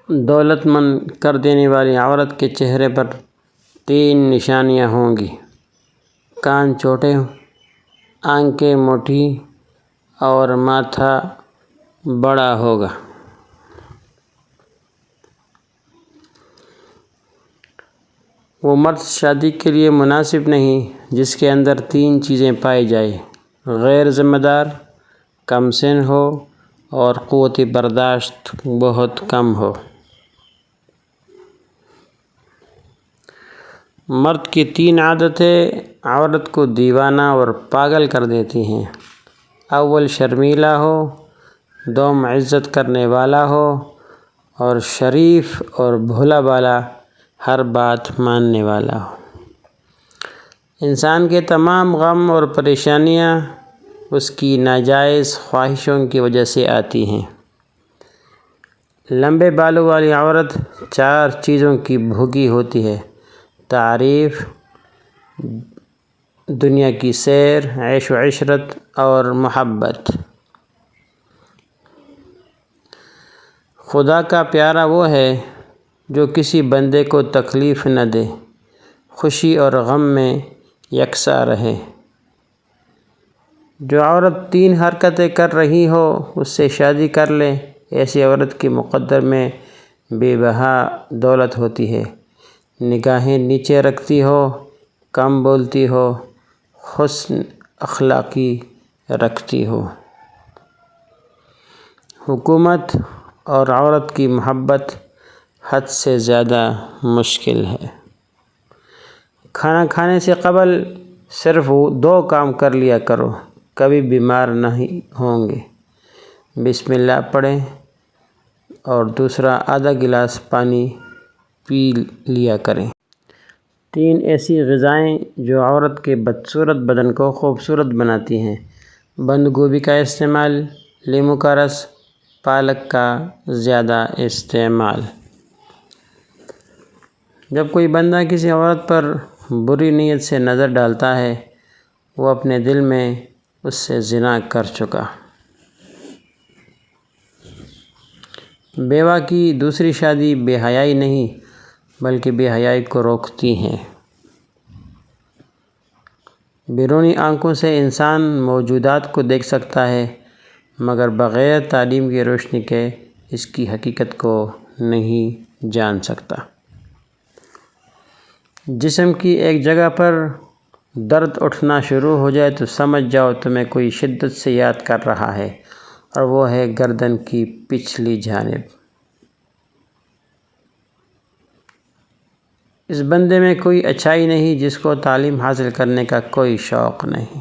دولت مند کر دینے والی عورت کے چہرے پر 3 نشانیاں ہوں گی: کان چھوٹے، آنکھیں موٹی اور ماتھا بڑا ہوگا۔ وہ مرد شادی کے لیے مناسب نہیں جس کے اندر 3 چیزیں پائی جائیں: غیر ذمہ دار، کم سن ہو اور قوت برداشت بہت کم ہو۔ مرد کی 3 عادتیں عورت کو دیوانہ اور پاگل کر دیتی ہیں: اول شرمیلا ہو، دوم عزت کرنے والا ہو اور شریف اور بھولا بالا ہر بات ماننے والا ہو۔ انسان کے تمام غم اور پریشانیاں اس کی ناجائز خواہشوں کی وجہ سے آتی ہیں۔ لمبے بالوں والی عورت 4 چیزوں کی بھوکی ہوتی ہے: تعریف، دنیا کی سیر، عیش و عشرت اور محبت۔ خدا کا پیارا وہ ہے جو کسی بندے کو تکلیف نہ دے، خوشی اور غم میں یکساں رہے۔ جو عورت 3 حرکتیں کر رہی ہو اس سے شادی کر لے۔ ایسی عورت کے مقدر میں بے بہا دولت ہوتی ہے: نگاہیں نیچے رکھتی ہو، کم بولتی ہو، حسن اخلاقی رکھتی ہو۔ حکومت اور عورت کی محبت حد سے زیادہ مشکل ہے۔ کھانا کھانے سے قبل صرف 2 کام کر لیا کرو، کبھی بیمار نہیں ہوں گے: بسم اللہ پڑھیں اور دوسرا آدھا گلاس پانی پی لیا کریں۔ 3 ایسی غذائیں جو عورت کے بدصورت بدن کو خوبصورت بناتی ہیں: بند گوبھی کا استعمال، لیموں کا رس، پالک کا زیادہ استعمال۔ جب کوئی بندہ کسی عورت پر بری نیت سے نظر ڈالتا ہے وہ اپنے دل میں اس سے زنا کر چکا۔ بیوہ کی دوسری شادی بے حیائی نہیں بلکہ بے حیائی کو روکتی ہے۔ بیرونی آنکھوں سے انسان موجودات کو دیکھ سکتا ہے مگر بغیر تعلیم کی روشنی کے اس کی حقیقت کو نہیں جان سکتا۔ جسم کی ایک جگہ پر درد اٹھنا شروع ہو جائے تو سمجھ جاؤ تمہیں کوئی شدت سے یاد کر رہا ہے، اور وہ ہے گردن کی پچھلی جانب۔ اس بندے میں کوئی اچھائی نہیں جس کو تعلیم حاصل کرنے کا کوئی شوق نہیں۔